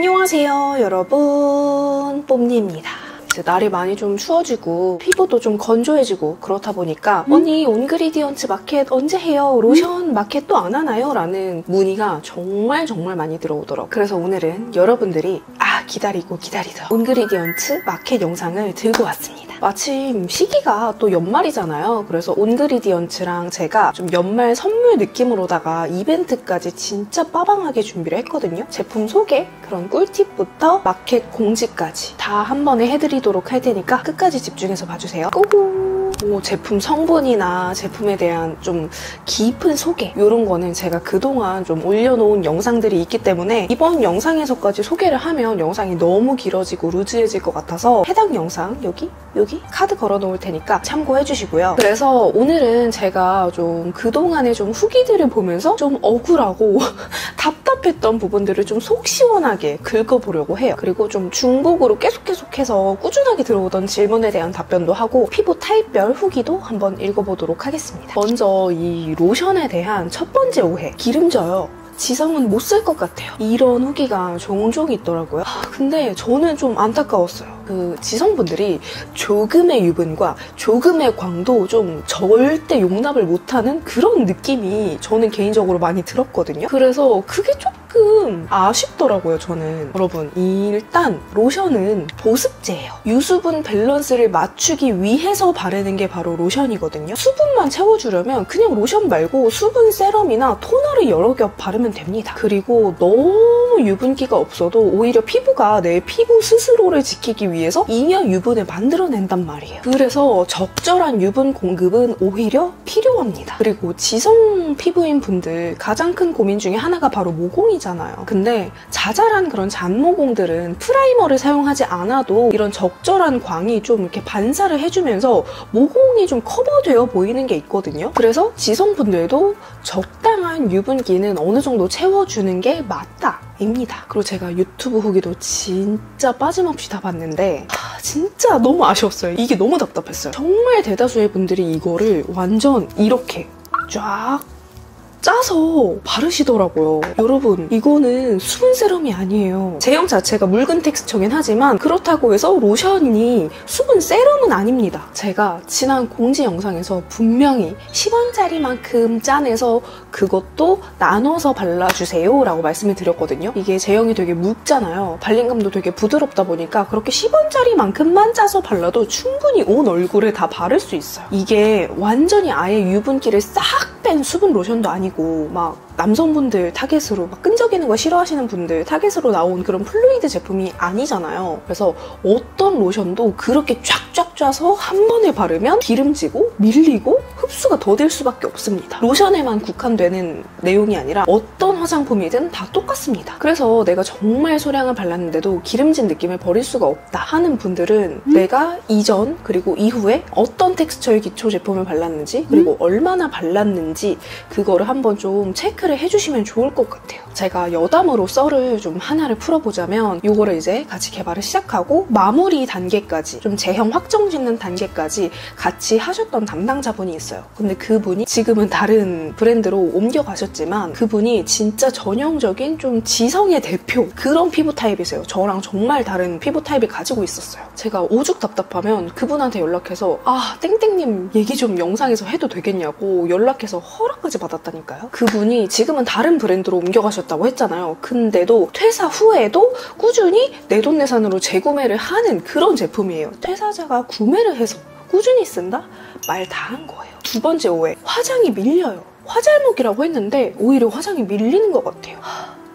안녕하세요 여러분, 뽐니입니다. 이제 날이 많이 좀 추워지고 피부도 좀 건조해지고 그렇다 보니까 언니 온그리디언츠 마켓 언제 해요? 로션 마켓 또 안 하나요? 라는 문의가 정말 많이 들어오더라고요. 그래서 오늘은 여러분들이 기다리던 온그리디언츠 마켓 영상을 들고 왔습니다. 마침 시기가 또 연말이잖아요. 그래서 온그리디언츠랑 제가 좀 연말 선물 느낌으로다가 이벤트까지 진짜 빠방하게 준비를 했거든요. 제품 소개, 그런 꿀팁부터 마켓 공지까지 다 한 번에 해드리도록 할 테니까 끝까지 집중해서 봐주세요. 고고! 제품 성분이나 제품에 대한 좀 깊은 소개, 이런 거는 제가 그동안 좀 올려놓은 영상들이 있기 때문에 이번 영상에서까지 소개를 하면 영상이 너무 길어지고 루즈해질 것 같아서 해당 영상 여기 카드 걸어 놓을 테니까 참고해 주시고요. 그래서 오늘은 제가 좀 그동안의 좀 후기들을 보면서 좀 억울하고 답답했던 부분들을 좀 속 시원하게 긁어보려고 해요. 그리고 좀 중복으로 계속해서 꾸준하게 들어오던 질문에 대한 답변도 하고 피부 타입별 후기도 한번 읽어보도록 하겠습니다. 먼저 이 로션에 대한 첫 번째 오해, 기름져요. 지성은 못 쓸 것 같아요. 이런 후기가 종종 있더라고요. 근데 저는 좀 안타까웠어요. 그 지성분들이 조금의 유분과 조금의 광도 좀 절대 용납을 못하는 그런 느낌이 저는 개인적으로 많이 들었거든요. 그래서 그게 조금 아쉽더라고요, 저는. 여러분, 일단 로션은 보습제예요. 유수분 밸런스를 맞추기 위해서 바르는 게 바로 로션이거든요. 수분만 채워주려면 그냥 로션 말고 수분 세럼이나 토너를 여러 겹 바르면 됩니다. 그리고 너무 유분기가 없어도 오히려 피부가 내 피부 스스로를 지키기 위해서 잉여 유분을 만들어낸단 말이에요. 그래서 적절한 유분 공급은 오히려 필요합니다. 그리고 지성 피부인 분들 가장 큰 고민 중에 하나가 바로 모공이잖아요. 근데 자잘한 그런 잔모공들은 프라이머를 사용하지 않아도 이런 적절한 광이 좀 이렇게 반사를 해주면서 모공이 좀 커버되어 보이는 게 있거든요. 그래서 지성분들도 적당한 유분기는 어느 정도 채워주는 게 맞다 입니다. 그리고 제가 유튜브 후기도 진짜 빠짐없이 다 봤는데 진짜 너무 아쉬웠어요. 이게 너무 답답했어요. 정말 대다수의 분들이 이거를 완전 이렇게 쫙 짜서 바르시더라고요. 여러분, 이거는 수분 세럼이 아니에요. 제형 자체가 묽은 텍스처긴 하지만 그렇다고 해서 로션이 수분 세럼은 아닙니다. 제가 지난 공지 영상에서 분명히 10원짜리만큼 짜내서 그것도 나눠서 발라주세요 라고 말씀을 드렸거든요. 이게 제형이 되게 묽잖아요. 발림감도 되게 부드럽다 보니까 그렇게 10원짜리만큼만 짜서 발라도 충분히 온 얼굴에 다 바를 수 있어요. 이게 완전히 아예 유분기를 싹 뺀 수분 로션도 아니고 막 남성분들 타겟으로 막 끈적이는 거 싫어하시는 분들 타겟으로 나온 그런 플루이드 제품이 아니잖아요. 그래서 어떤 로션도 그렇게 쫙쫙 짜서 한 번에 바르면 기름지고 밀리고 흡수가 더딜 수밖에 없습니다. 로션에만 국한되는 내용이 아니라 어떤 화장품이든 다 똑같습니다. 그래서 내가 정말 소량을 발랐는데도 기름진 느낌을 버릴 수가 없다 하는 분들은 내가 이전 그리고 이후에 어떤 텍스처의 기초 제품을 발랐는지 그리고 얼마나 발랐는지 그거를 한번 좀 체크를 해주시면 좋을 것 같아요. 제가 여담으로 썰을 좀 하나를 풀어보자면 이거를 이제 같이 개발을 시작하고 마무리 단계까지 좀 제형 확정 짓는 단계까지 같이 하셨던 담당자분이 있어요. 근데 그분이 지금은 다른 브랜드로 옮겨가셨지만 그분이 진짜 전형적인 좀 지성의 대표 그런 피부 타입이세요. 저랑 정말 다른 피부 타입을 가지고 있었어요. 제가 오죽 답답하면 그분한테 연락해서 땡땡님 얘기 좀 영상에서 해도 되겠냐고 연락해서 허락까지 받았다니까요. 그분이 지금은 다른 브랜드로 옮겨가셨다고 했잖아요. 근데도 퇴사 후에도 꾸준히 내돈내산으로 재구매를 하는 그런 제품이에요. 퇴사자가 구매를 해서 꾸준히 쓴다? 말 다 한 거예요. 두 번째 오해, 화장이 밀려요. 화잘먹이라고 했는데 오히려 화장이 밀리는 것 같아요.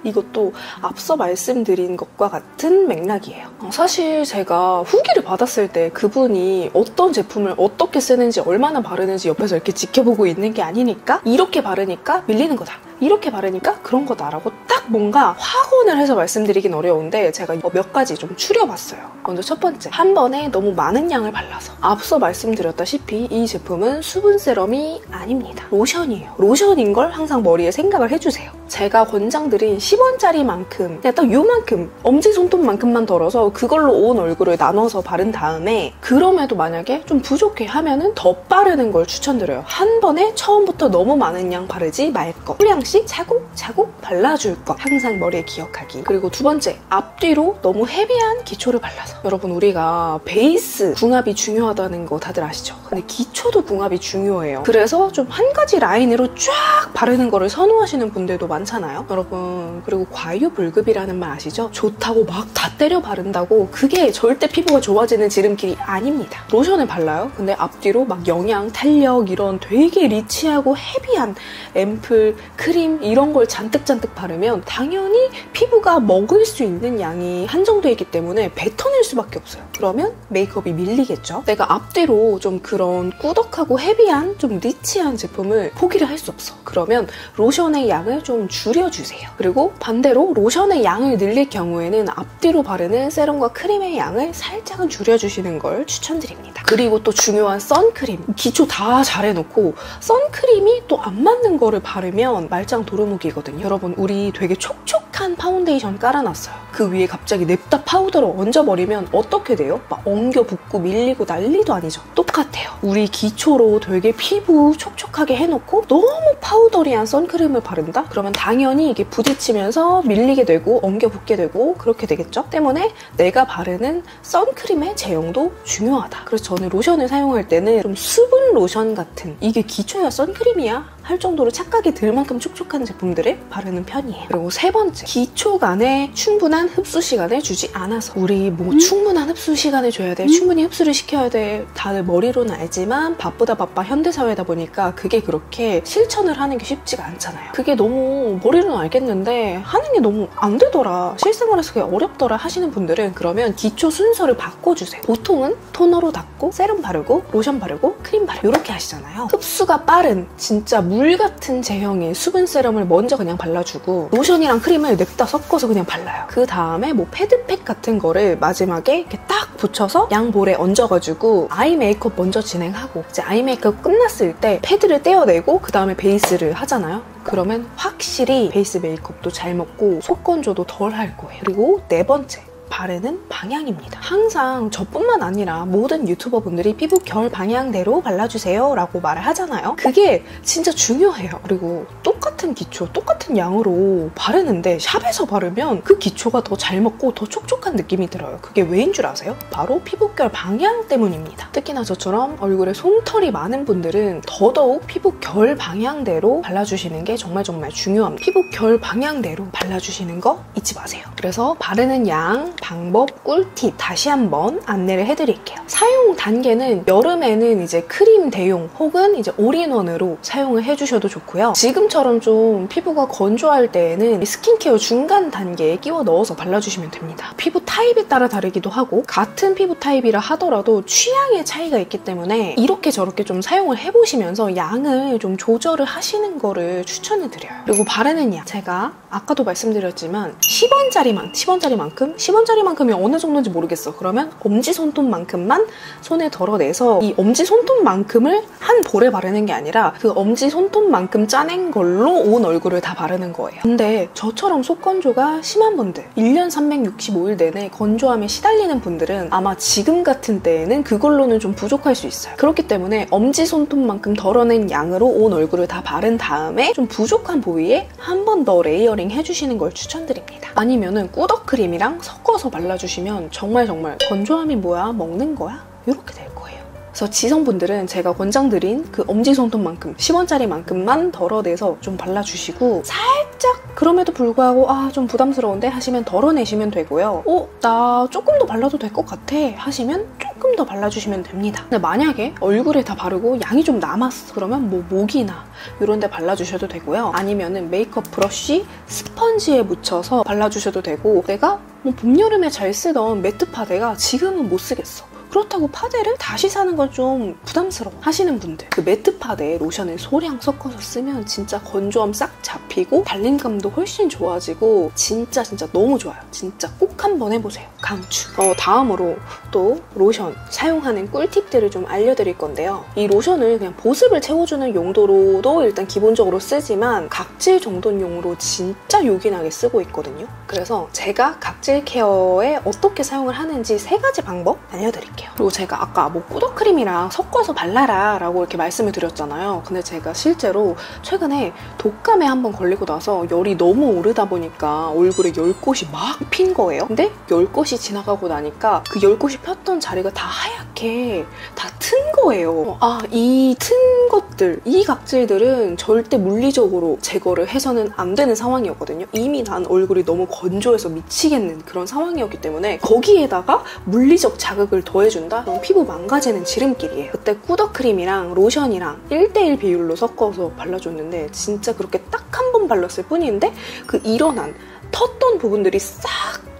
이것도 앞서 말씀드린 것과 같은 맥락이에요. 사실 제가 후기를 받았을 때 그분이 어떤 제품을 어떻게 쓰는지 얼마나 바르는지 옆에서 이렇게 지켜보고 있는 게 아니니까 이렇게 바르니까 밀리는 거다. 이렇게 바르니까 그런 거다라고 딱 뭔가 확언을 해서 말씀드리긴 어려운데 제가 몇 가지 좀 추려봤어요. 먼저 첫 번째, 한 번에 너무 많은 양을 발라서. 앞서 말씀드렸다시피 이 제품은 수분 세럼이 아닙니다. 로션이에요. 로션인 걸 항상 머리에 생각을 해주세요. 제가 권장드린 10원짜리만큼 그냥 딱 요만큼 엄지손톱만큼만 덜어서 그걸로 온 얼굴을 나눠서 바른 다음에 그럼에도 만약에 좀 부족해 하면은 더 바르는 걸 추천드려요. 한 번에 처음부터 너무 많은 양 바르지 말 것. 소량씩 차곡차곡 발라줄 것. 항상 머리에 기억하기. 그리고 두 번째, 앞뒤로 너무 헤비한 기초를 발라서. 여러분, 우리가 베이스 궁합이 중요하다는 거 다들 아시죠? 근데 기초도 궁합이 중요해요. 그래서 좀 한 가지 라인으로 쫙 바르는 거를 선호하시는 분들도 많잖아요. 여러분, 그리고 과유불급이라는 말 아시죠? 좋다고 막 다 때려 바른다고 그게 절대 피부가 좋아지는 지름길이 아닙니다. 로션을 발라요. 근데 앞뒤로 막 영양, 탄력 이런 되게 리치하고 헤비한 앰플, 크림 이런 걸 잔뜩 바르면 당연히 피부가 먹을 수 있는 양이 한정되어 있기 때문에 뱉어낼 수밖에 없어요. 그러면 메이크업이 밀리겠죠? 내가 앞뒤로 좀 그런 꾸덕하고 헤비한 좀 리치한 제품을 포기를 할 수 없어. 그러면 로션의 양을 좀 줄여주세요. 그리고 반대로 로션의 양을 늘릴 경우에는 앞뒤로 바르는 세럼과 크림의 양을 살짝은 줄여주시는 걸 추천드립니다. 그리고 또 중요한 선크림. 기초 다 잘해놓고 선크림이 또 안 맞는 거를 바르면 말짱 도루묵이거든요. 여러분, 우리 되게 촉촉한 파운데이션 깔아놨어요. 그 위에 갑자기 냅다 파우더를 얹어버리면 어떻게 돼요? 막 엉겨 붙고 밀리고 난리도 아니죠. 똑같아요. 우리 기초로 되게 피부 촉촉하게 해놓고 너무 파우더리한 선크림을 바른다? 그러면 당연히 이게 부딪히면서 밀리게 되고 엉겨 붙게 되고 그렇게 되겠죠? 때문에 내가 바르는 선크림의 제형도 중요하다. 그래서 저는 로션을 사용할 때는 좀 수분 로션 같은, 이게 기초야 선크림이야? 할 정도로 착각이 들 만큼 촉촉한 제품들을 바르는 편이에요. 그리고 세 번째, 기초 간에 충분한 흡수 시간을 주지 않아서. 우리 뭐 충분한 흡수 시간을 줘야 돼, 충분히 흡수를 시켜야 돼, 다들 머리로는 알지만 바쁘다 바빠 현대사회다 보니까 그게 그렇게 실천을 하는 게 쉽지가 않잖아요. 그게 너무 머리로는 알겠는데 하는 게 너무 안 되더라, 실생활에서 그게 어렵더라 하시는 분들은 그러면 기초 순서를 바꿔주세요. 보통은 토너로 닦고 세럼 바르고 로션 바르고 크림 바르고 이렇게 하시잖아요. 흡수가 빠른 진짜 물 같은 제형의 수분 세럼을 먼저 그냥 발라주고 로션이랑 크림을 냅다 섞어서 그냥 발라요. 그 다음에 뭐 패드팩 같은 거를 마지막에 이렇게 딱 붙여서 양볼에 얹어가지고 아이 메이크업 먼저 진행하고 이제 아이 메이크업 끝났을 때 패드를 떼어내고 그 다음에 베이스를 하잖아요. 그러면 확실히 베이스 메이크업도 잘 먹고 속건조도 덜 할 거예요. 그리고 네 번째, 바르는 방향입니다. 항상 저뿐만 아니라 모든 유튜버 분들이 피부 결 방향대로 발라주세요 라고 말을 하잖아요. 그게 진짜 중요해요. 그리고 똑같은 기초, 똑같은 양으로 바르는데 샵에서 바르면 그 기초가 더 잘 먹고 더 촉촉한 느낌이 들어요. 그게 왜인 줄 아세요? 바로 피부결 방향 때문입니다. 특히나 저처럼 얼굴에 솜털이 많은 분들은 더더욱 피부결 방향대로 발라주시는 게 정말 중요합니다. 피부결 방향대로 발라주시는 거 잊지 마세요. 그래서 바르는 양, 방법, 꿀팁 다시 한번 안내를 해드릴게요. 사용 단계는 여름에는 이제 크림 대용 혹은 이제 올인원으로 사용을 해주셔도 좋고요. 지금처럼 좀 피부가 건조할 때에는 스킨케어 중간 단계에 끼워 넣어서 발라주시면 됩니다. 피부 타입에 따라 다르기도 하고 같은 피부 타입이라 하더라도 취향의 차이가 있기 때문에 이렇게 저렇게 좀 사용을 해보시면서 양을 좀 조절을 하시는 거를 추천을 드려요. 그리고 바르는 양, 제가 아까도 말씀드렸지만 10원짜리만큼이 어느 정도인지 모르겠어. 그러면 엄지손톱만큼만 손에 덜어내서 이 엄지손톱만큼을 한 볼에 바르는 게 아니라 그 엄지손톱만큼 짜낸 걸로 온 얼굴을 다 바르는 거예요. 근데 저처럼 속건조가 심한 분들, 1년 365일 내내 건조함에 시달리는 분들은 아마 지금 같은 때에는 그걸로는 좀 부족할 수 있어요. 그렇기 때문에 엄지손톱만큼 덜어낸 양으로 온 얼굴을 다 바른 다음에 좀 부족한 부위에 한 번 더 레이어링 해주시는 걸 추천드립니다. 아니면은 꾸덕크림이랑 섞어서 발라주시면 정말 건조함이 뭐야? 먹는 거야? 이렇게 될 거예요. 그래서 지성분들은 제가 권장드린 그 엄지손톱만큼 10원짜리만큼만 덜어내서 좀 발라주시고 살짝 그럼에도 불구하고 좀 부담스러운데 하시면 덜어내시면 되고요. 나 조금 더 발라도 될 것 같아 하시면 조금 더 발라주시면 됩니다. 근데 만약에 얼굴에 다 바르고 양이 좀 남았어 그러면 뭐 목이나 이런 데 발라주셔도 되고요. 아니면은 메이크업 브러쉬, 스펀지에 묻혀서 발라주셔도 되고 내가 뭐 봄, 여름에 잘 쓰던 매트 파데가 지금은 못 쓰겠어. 그렇다고 파데를 다시 사는 건 좀 부담스러워 하시는 분들, 그 매트 파데 로션을 소량 섞어서 쓰면 진짜 건조함 싹 잡히고 발림감도 훨씬 좋아지고 진짜 너무 좋아요. 진짜 꼭 한번 해보세요. 강추. 다음으로 또 로션 사용하는 꿀팁들을 좀 알려드릴 건데요. 이 로션을 그냥 보습을 채워주는 용도로도 일단 기본적으로 쓰지만 각질 정돈용으로 진짜 요긴하게 쓰고 있거든요. 그래서 제가 각질 케어에 어떻게 사용을 하는지 3가지 방법 알려드릴게요. 할게요. 그리고 제가 아까 뭐 꾸덕크림이랑 섞어서 발라라 라고 이렇게 말씀을 드렸잖아요. 근데 제가 실제로 최근에 독감에 한번 걸리고 나서 열이 너무 오르다 보니까 얼굴에 열꽃이 막 핀 거예요. 근데 열꽃이 지나가고 나니까 그 열꽃이 폈던 자리가 다 하얗게 다 튼 거예요. 이 튼 것들, 이 각질들은 절대 물리적으로 제거를 해서는 안 되는 상황이었거든요. 이미 난 얼굴이 너무 건조해서 미치겠는 그런 상황이었기 때문에 거기에다가 물리적 자극을 더해준다? 그럼 피부 망가지는 지름길이에요. 그때 꾸덕크림이랑 로션이랑 1:1 비율로 섞어서 발라줬는데 진짜 그렇게 딱 한 번 발랐을 뿐인데 그 일어난 텄던 부분들이 싹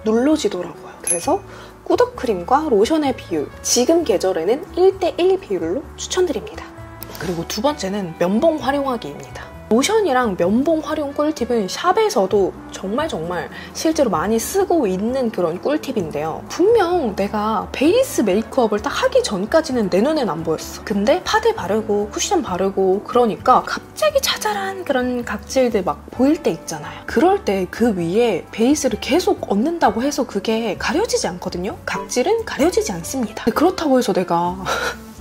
눌러지더라고요. 그래서 꾸덕크림과 로션의 비율, 지금 계절에는 1:1 비율로 추천드립니다. 그리고 두 번째는 면봉 활용하기입니다. 로션이랑 면봉 활용 꿀팁은 샵에서도 정말 실제로 많이 쓰고 있는 그런 꿀팁인데요. 분명 내가 베이스 메이크업을 딱 하기 전까지는 내 눈엔 안 보였어. 근데 파데 바르고 쿠션 바르고 그러니까 갑자기 자잘한 그런 각질들 막 보일 때 있잖아요. 그럴 때 그 위에 베이스를 계속 얹는다고 해서 그게 가려지지 않거든요. 각질은 가려지지 않습니다. 그렇다고 해서 내가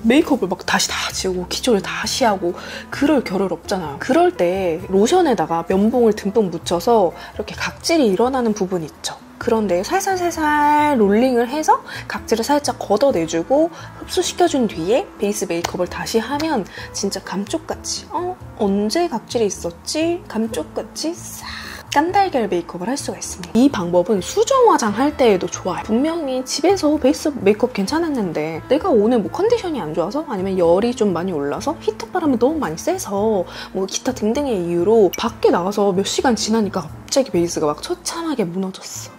메이크업을 막 다시 다 지우고 기초를 다시 하고 그럴 겨를 없잖아요. 그럴 때 로션에다가 면봉을 듬뿍 묻혀서 이렇게 각질이 일어나는 부분이 있죠. 그런데 살살살살 롤링을 해서 각질을 살짝 걷어내주고 흡수시켜준 뒤에 베이스 메이크업을 다시 하면 진짜 감쪽같이 언제 각질이 있었지? 감쪽같이 싹 깐달걀 메이크업을 할 수가 있습니다. 이 방법은 수정 화장할 때에도 좋아요. 분명히 집에서 베이스 메이크업 괜찮았는데 내가 오늘 뭐 컨디션이 안 좋아서 아니면 열이 좀 많이 올라서 히트 바람이 너무 많이 세서 뭐 기타 등등의 이유로 밖에 나가서 몇 시간 지나니까 갑자기 베이스가 막 처참하게 무너졌어.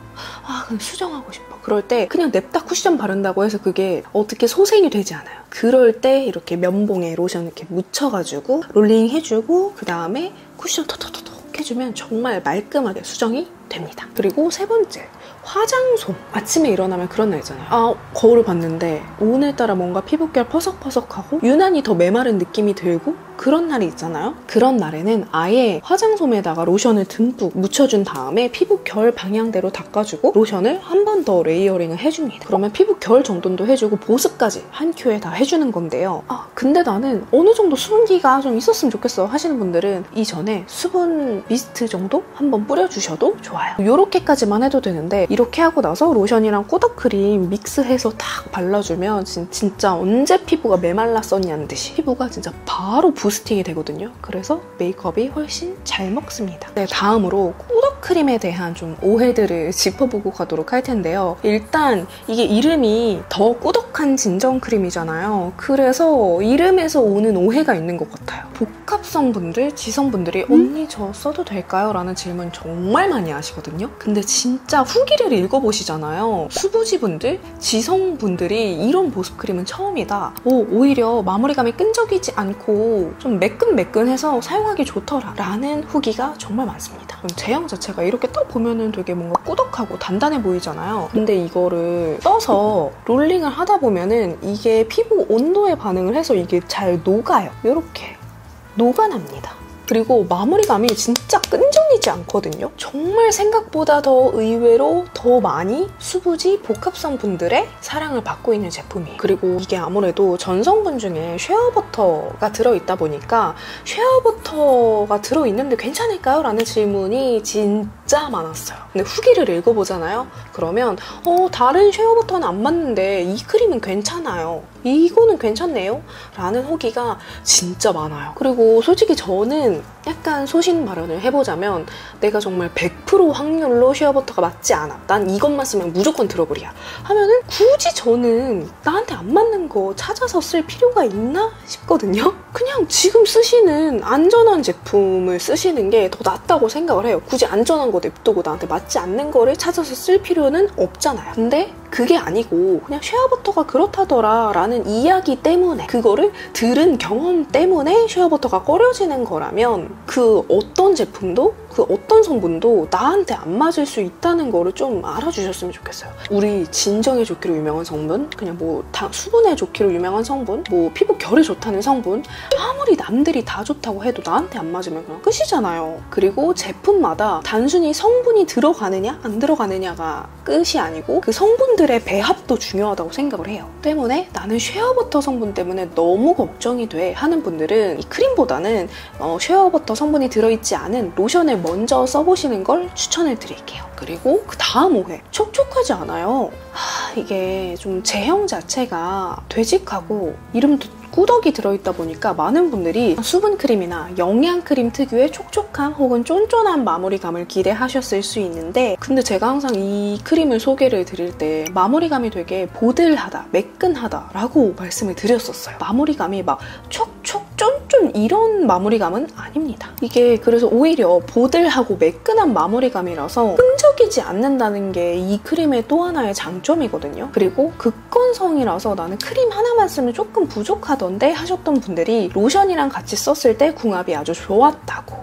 그냥 수정하고 싶어. 그럴 때 그냥 냅다 쿠션 바른다고 해서 그게 어떻게 소생이 되지 않아요. 그럴 때 이렇게 면봉에 로션 이렇게 묻혀가지고 롤링 해주고 그 다음에 쿠션 톡톡톡 해주면 정말 말끔하게 수정이 됩니다. 그리고 세 번째, 화장솜. 아침에 일어나면 그런 날 있잖아요. 거울을 봤는데 오늘따라 뭔가 피부결 퍼석퍼석하고 유난히 더 메마른 느낌이 들고 그런 날이 있잖아요. 그런 날에는 아예 화장솜에다가 로션을 듬뿍 묻혀준 다음에 피부 결 방향대로 닦아주고 로션을 한 번 더 레이어링을 해줍니다. 그러면 피부 결 정돈도 해주고 보습까지 한 큐에 다 해주는 건데요. 근데 나는 어느 정도 수분기가 좀 있었으면 좋겠어 하시는 분들은 이전에 수분 미스트 정도 한번 뿌려주셔도 좋아요. 이렇게까지만 해도 되는데 이렇게 하고 나서 로션이랑 꾸덕크림 믹스해서 탁 발라주면 진짜 언제 피부가 메말랐었냐는 듯이 피부가 진짜 바로 부스팅이 되거든요. 그래서 메이크업이 훨씬 잘 먹습니다. 네, 다음으로 꾸덕크림에 대한 좀 오해들을 짚어보고 가도록 할 텐데요. 일단 이게 이름이 더 꾸덕한 진정크림이잖아요. 그래서 이름에서 오는 오해가 있는 것 같아요. 복합성분들, 지성분들이 언니 저 써도 될까요? 라는 질문 정말 많이 하시거든요. 근데 진짜 후기를 읽어보시잖아요. 수부지분들, 지성분들이 이런 보습크림은 처음이다. 오히려 마무리감이 끈적이지 않고 좀 매끈매끈해서 사용하기 좋더라 라는 후기가 정말 많습니다. 제형 자체가 이렇게 딱 보면은 되게 뭔가 꾸덕하고 단단해 보이잖아요. 근데 이거를 떠서 롤링을 하다 보면은 이게 피부 온도에 반응을 해서 이게 잘 녹아요. 이렇게 녹아납니다. 그리고 마무리감이 진짜 끈적이지 않거든요. 정말 생각보다 더 의외로 더 많이 수부지 복합성분들의 사랑을 받고 있는 제품이에요. 그리고 이게 아무래도 전성분 중에 쉐어버터가 들어있다 보니까 쉐어버터가 들어있는데 괜찮을까요? 라는 질문이 진짜 많았어요. 근데 후기를 읽어보잖아요. 그러면 다른 쉐어버터는 안 맞는데 이 크림은 괜찮아요. 이거는 괜찮네요. 라는 후기가 진짜 많아요. 그리고 솔직히 저는 약간 소신 발언을 해보자면 내가 정말 100% 확률로 쉐어버터가 맞지 않아. 난 이것만 쓰면 무조건 트러블이야. 하면은 굳이 저는 나한테 안 맞는 거 찾아서 쓸 필요가 있나 싶거든요. 그냥 지금 쓰시는 안전한 제품을 쓰시는 게 더 낫다고 생각을 해요. 굳이 안전한 거 냅두고 나한테 맞지 않는 거를 찾아서 쓸 필요는 없잖아요. 근데 그게 아니고 그냥 쉐어버터가 그렇다더라 라는 이야기 때문에 그거를 들은 경험 때문에 쉐어버터가 꺼려지는 거라면 그 어떤 제품도 그 어떤 성분도 나한테 안 맞을 수 있다는 거를 좀 알아주셨으면 좋겠어요. 우리 진정에 좋기로 유명한 성분, 그냥 뭐 수분에 좋기로 유명한 성분, 뭐 피부 결에 좋다는 성분, 아무리 남들이 다 좋다고 해도 나한테 안 맞으면 그냥 끝이잖아요. 그리고 제품마다 단순히 성분이 들어가느냐 안 들어가느냐가 끝이 아니고 그 성분들의 배합도 중요하다고 생각을 해요. 때문에 나는 쉐어버터 성분 때문에 너무 걱정이 돼 하는 분들은 이 크림보다는 쉐어버터 성분이 들어있지 않은 로션을 먼저 써보시는 걸 추천을 드릴게요. 그리고 그 다음 오해, 촉촉하지 않아요. 이게 좀 제형 자체가 되직하고 이름도 꾸덕이 들어있다 보니까 많은 분들이 수분크림이나 영양크림 특유의 촉촉함 혹은 쫀쫀한 마무리감을 기대하셨을 수 있는데, 근데 제가 항상 이 크림을 소개를 드릴 때 마무리감이 되게 보들하다, 매끈하다 라고 말씀을 드렸었어요. 마무리감이 막 촉촉 쫀쫀 이런 마무리감은 아닙니다. 이게 그래서 오히려 보들하고 매끈한 마무리감이라서 끈적이지 않는다는 게 이 크림의 또 하나의 장점이거든요. 그리고 극건성이라서 나는 크림 하나만 쓰면 조금 부족하던데 하셨던 분들이 로션이랑 같이 썼을 때 궁합이 아주 좋았다고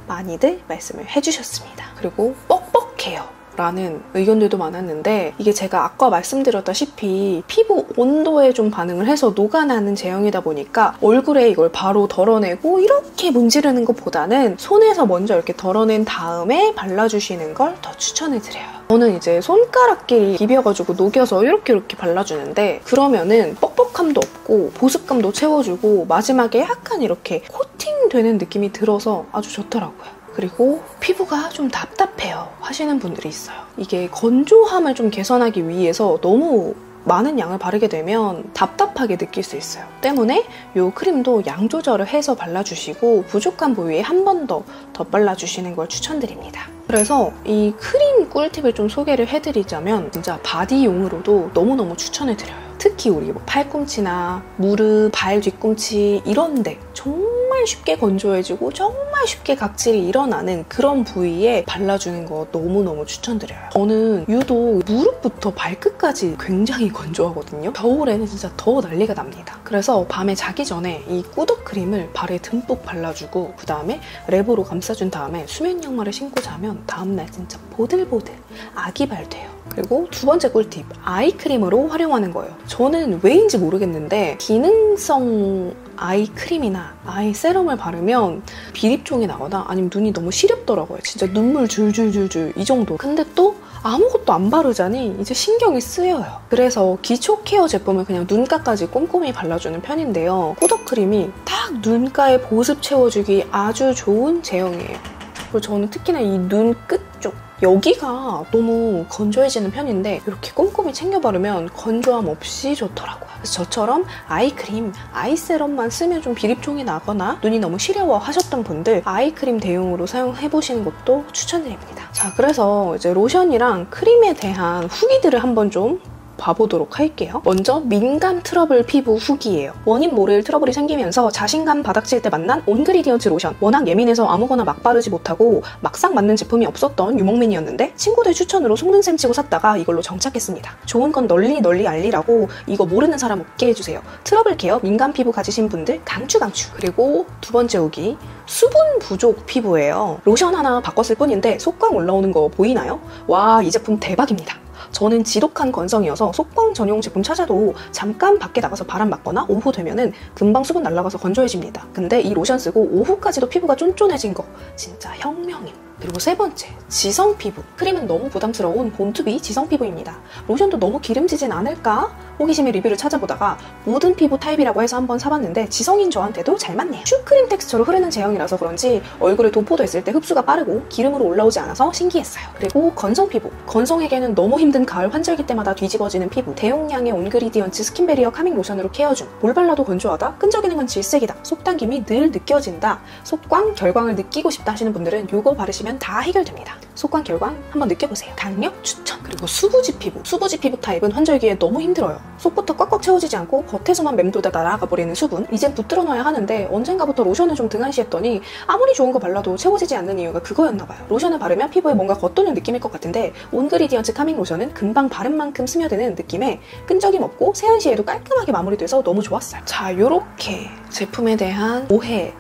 많이들 말씀을 해주셨습니다. 그리고 뻑뻑해요 라는 의견들도 많았는데, 이게 제가 아까 말씀드렸다시피 피부 온도에 좀 반응을 해서 녹아나는 제형이다 보니까 얼굴에 이걸 바로 덜어내고 이렇게 문지르는 것보다는 손에서 먼저 이렇게 덜어낸 다음에 발라주시는 걸 더 추천을 드려요. 저는 이제 손가락끼리 비벼가지고 녹여서 이렇게 발라주는데, 그러면은 뻑뻑함도 없고 보습감도 채워주고 마지막에 약간 이렇게 코팅되는 느낌이 들어서 아주 좋더라고요. 그리고 피부가 좀 답답해요 하시는 분들이 있어요. 이게 건조함을 좀 개선하기 위해서 너무 많은 양을 바르게 되면 답답하게 느낄 수 있어요. 때문에 이 크림도 양 조절을 해서 발라주시고 부족한 부위에 한 번 더 덧발라주시는 걸 추천드립니다. 그래서 이 크림 꿀팁을 좀 소개를 해드리자면 진짜 바디용으로도 너무너무 추천을 드려요. 특히 우리 팔꿈치나 무릎, 발 뒤꿈치 이런데 정말 쉽게 건조해지고 정말 쉽게 각질이 일어나는 그런 부위에 발라주는 거 너무너무 추천드려요. 저는 유독 무릎부터 발끝까지 굉장히 건조하거든요. 겨울에는 진짜 더 난리가 납니다. 그래서 밤에 자기 전에 이 꾸덕 크림을 발에 듬뿍 발라주고 그 다음에 랩으로 감싸준 다음에 수면 양말을 신고 자면 다음날 진짜 보들보들 아기발 돼요. 그리고 두 번째 꿀팁, 아이크림으로 활용하는 거예요. 저는 왜인지 모르겠는데 기능성 아이크림이나 아이 세럼을 바르면 비립종이 나거나 아니면 눈이 너무 시렵더라고요. 진짜 눈물 줄줄줄줄 이 정도. 근데 또 아무것도 안 바르자니 이제 신경이 쓰여요. 그래서 기초 케어 제품을 그냥 눈가까지 꼼꼼히 발라주는 편인데요. 꾸덕 크림이 딱 눈가에 보습 채워주기 아주 좋은 제형이에요. 그리고 저는 특히나 이 눈 끝 쪽 여기가 너무 건조해지는 편인데 이렇게 꼼꼼히 챙겨 바르면 건조함 없이 좋더라고요. 그래서 저처럼 아이크림, 아이세럼만 쓰면 좀 비립종이 나거나 눈이 너무 시려워 하셨던 분들 아이크림 대용으로 사용해보시는 것도 추천드립니다. 자, 그래서 이제 로션이랑 크림에 대한 후기들을 한번 좀 봐보도록 할게요. 먼저 민감 트러블 피부 후기예요. 원인 모를 트러블이 생기면서 자신감 바닥칠 때 만난 온그리디언트 로션. 워낙 예민해서 아무거나 막 바르지 못하고 막상 맞는 제품이 없었던 유목민이었는데 친구들 추천으로 속는셈 치고 샀다가 이걸로 정착했습니다. 좋은 건 널리 알리라고 이거 모르는 사람 없게 해주세요. 트러블 케어 민감 피부 가지신 분들 강추. 그리고 두 번째 후기, 수분 부족 피부예요. 로션 하나 바꿨을 뿐인데 속광 올라오는 거 보이나요? 와, 이 제품 대박입니다. 저는 지독한 건성이어서 속광 전용 제품 찾아도 잠깐 밖에 나가서 바람 맞거나 오후 되면은 금방 수분 날아가서 건조해집니다. 근데 이 로션 쓰고 오후까지도 피부가 쫀쫀해진 거 진짜 혁명임. 그리고 세 번째, 지성 피부. 크림은 너무 부담스러운 본투비 지성 피부입니다. 로션도 너무 기름지진 않을까? 호기심에 리뷰를 찾아보다가 모든 피부 타입이라고 해서 한번 사봤는데 지성인 저한테도 잘 맞네요. 슈크림 텍스처로 흐르는 제형이라서 그런지 얼굴에 도포됐을 때 흡수가 빠르고 기름으로 올라오지 않아서 신기했어요. 그리고 건성 피부. 건성에게는 너무 힘든 가을 환절기 때마다 뒤집어지는 피부. 대용량의 온그리디언츠 스킨베리어 카밍 로션으로 케어줌. 뭘 발라도 건조하다? 끈적이는 건 질색이다. 속당김이 늘 느껴진다. 속광, 결광을 느끼고 싶다 하시는 분들은 이거 바르시면 다 해결됩니다. 속광, 결광 한번 느껴보세요. 강력 추천. 그리고 수부지 피부. 수부지 피부 타입은 환절기에 너무 힘들어요. 속부터 꽉꽉 채워지지 않고 겉에서만 맴돌다 날아가 버리는 수분. 이젠 붙들어 놔야 하는데 언젠가부터 로션을 좀 등한시했더니 아무리 좋은 거 발라도 채워지지 않는 이유가 그거였나봐요. 로션을 바르면 피부에 뭔가 겉도는 느낌일 것 같은데 온그리디언츠 카밍 로션은 금방 바른 만큼 스며드는 느낌에 끈적임 없고 세안 시에도 깔끔하게 마무리돼서 너무 좋았어요. 자, 요렇게 제품에 대한 오해,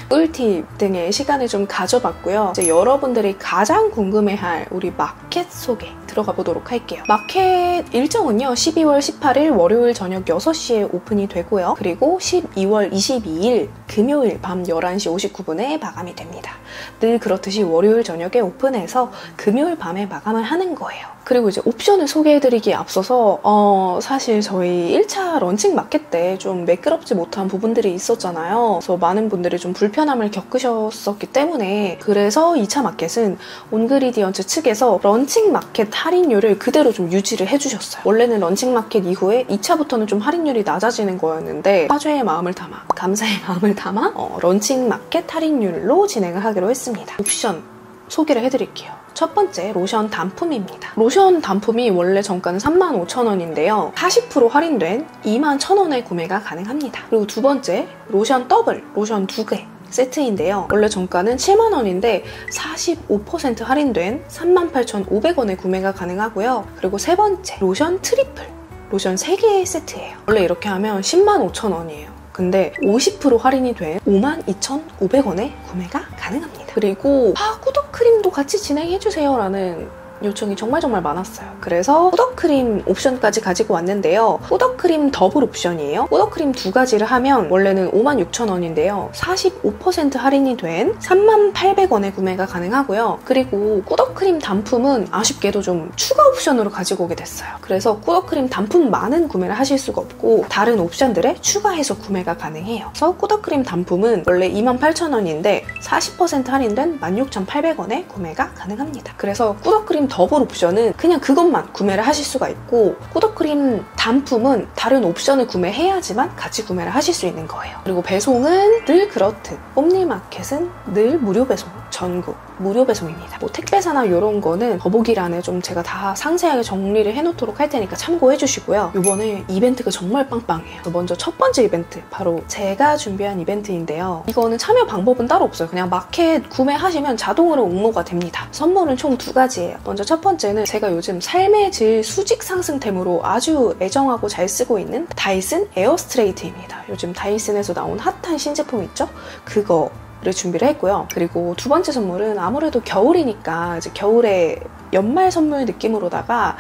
꿀팁 등의 시간을 좀 가져봤고요. 이제 여러분들이 가장 궁금해할 우리 마켓 소개 들어가 보도록 할게요. 마켓 일정은요, 12월 18일 월요일 저녁 6시에 오픈이 되고요. 그리고 12월 22일 금요일 밤 11시 59분에 마감이 됩니다. 늘 그렇듯이 월요일 저녁에 오픈해서 금요일 밤에 마감을 하는 거예요. 그리고 이제 옵션을 소개해드리기에 앞서서 사실 저희 1차 런칭 마켓 때 좀 매끄럽지 못한 부분들이 있었잖아요. 그래서 많은 분들이 좀 불편함을 겪으셨었기 때문에, 그래서 2차 마켓은 온그리디언츠 측에서 런칭 마켓 할인율을 그대로 좀 유지를 해주셨어요. 원래는 런칭 마켓 이후에 2차부터는 좀 할인율이 낮아지는 거였는데, 화제의 마음을 담아, 감사의 마음을 담아 런칭 마켓 할인율로 진행을 하기로 했습니다. 옵션 소개를 해드릴게요. 첫 번째, 로션 단품입니다. 로션 단품이 원래 정가는 35,000원인데요. 40% 할인된 21,000원에 구매가 가능합니다. 그리고 두 번째, 로션 더블, 로션 2개 세트인데요. 원래 정가는 7만원인데 45% 할인된 38,500원에 구매가 가능하고요. 그리고 세 번째, 로션 트리플, 로션 3개 세트예요. 원래 이렇게 하면 105,000원이에요. 근데 50% 할인이 된 52,500원에 구매가 가능합니다. 그리고 꾸덕크림도 같이 진행해주세요 라는 요청이 정말 많았어요. 그래서 꾸덕크림 옵션까지 가지고 왔는데요. 꾸덕크림 더블 옵션이에요. 꾸덕크림 두 가지를 하면 원래는 56,000원인데요. 45% 할인이 된 38,000원에 구매가 가능하고요. 그리고 꾸덕크림 단품은 아쉽게도 좀 추가 옵션으로 가지고 오게 됐어요. 그래서 꾸덕크림 단품만은 구매를 하실 수가 없고 다른 옵션들에 추가해서 구매가 가능해요. 그래서 꾸덕크림 단품은 원래 28,000원인데 40% 할인된 16,800원에 구매가 가능합니다. 그래서 꾸덕크림 더블 옵션은 그냥 그것만 구매를 하실 수가 있고, 꾸덕크림 단품은 다른 옵션을 구매해야지만 같이 구매를 하실 수 있는 거예요. 그리고 배송은 늘 그렇듯 옴니마켓은 늘 무료 배송, 전국 무료 배송입니다. 뭐 택배사나 이런 거는 더보기란에 좀 제가 다 상세하게 정리를 해놓도록 할 테니까 참고해 주시고요. 이번에 이벤트가 정말 빵빵해요. 먼저 첫 번째 이벤트, 바로 제가 준비한 이벤트인데요. 이거는 참여 방법은 따로 없어요. 그냥 마켓 구매하시면 자동으로 응모가 됩니다. 선물은 총 2가지예요. 먼저 첫 번째는 제가 요즘 삶의 질 수직 상승템으로 아주 애정하고 잘 쓰고 있는 다이슨 에어 스트레이트입니다. 요즘 다이슨에서 나온 핫한 신제품 있죠? 그거를 준비를 했고요. 그리고 두 번째 선물은 아무래도 겨울이니까 이제 겨울에 연말 선물 느낌으로다가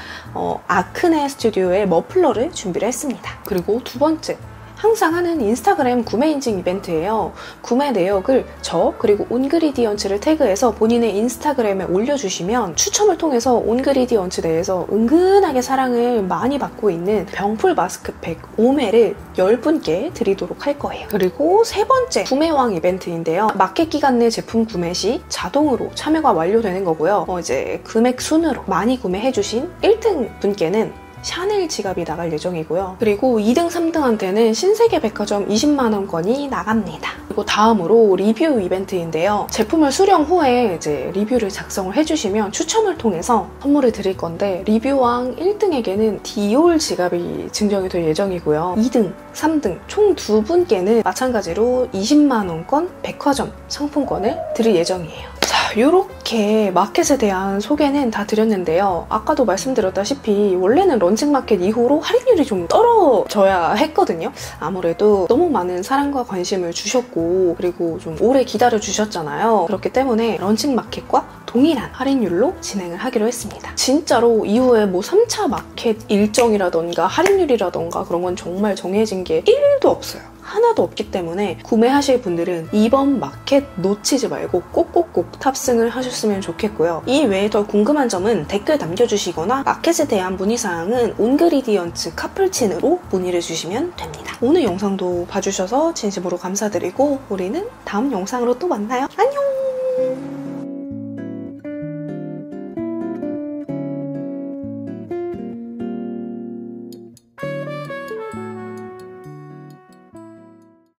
아크네 스튜디오의 머플러를 준비를 했습니다. 그리고 두 번째, 항상 하는 인스타그램 구매 인증 이벤트예요. 구매 내역을 저 그리고 온그리디언츠를 태그해서 본인의 인스타그램에 올려주시면 추첨을 통해서 온그리디언츠 내에서 은근하게 사랑을 많이 받고 있는 병풀 마스크팩 5매를 10분께 드리도록 할 거예요. 그리고 세 번째, 구매왕 이벤트인데요. 마켓 기간 내 제품 구매 시 자동으로 참여가 완료되는 거고요. 이제 금액 순으로 많이 구매해주신 1등 분께는 샤넬 지갑이 나갈 예정이고요. 그리고 2등, 3등한테는 신세계 백화점 20만원권이 나갑니다. 그리고 다음으로 리뷰 이벤트인데요. 제품을 수령 후에 이제 리뷰를 작성을 해주시면 추첨을 통해서 선물을 드릴 건데, 리뷰왕 1등에게는 디올 지갑이 증정이 될 예정이고요. 2등, 3등 총 2분께는 마찬가지로 20만원권 백화점 상품권을 드릴 예정이에요. 자, 이렇게 마켓에 대한 소개는 다 드렸는데요. 아까도 말씀드렸다시피 원래는 런칭 마켓 이후로 할인율이 좀 떨어져야 했거든요. 아무래도 너무 많은 사랑과 관심을 주셨고, 그리고 좀 오래 기다려 주셨잖아요. 그렇기 때문에 런칭 마켓과 동일한 할인율로 진행을 하기로 했습니다. 진짜로 이후에 뭐 3차 마켓 일정이라던가 할인율이라던가 그런 건 정말 정해진 게 1도 없어요. 하나도 없기 때문에 구매하실 분들은 이번 마켓 놓치지 말고 꼭꼭꼭 탑승을 하셨으면 좋겠고요. 이 외에 더 궁금한 점은 댓글 남겨주시거나 마켓에 대한 문의사항은 온그리디언츠 카플친으로 문의를 주시면 됩니다. 오늘 영상도 봐주셔서 진심으로 감사드리고 우리는 다음 영상으로 또 만나요. 안녕!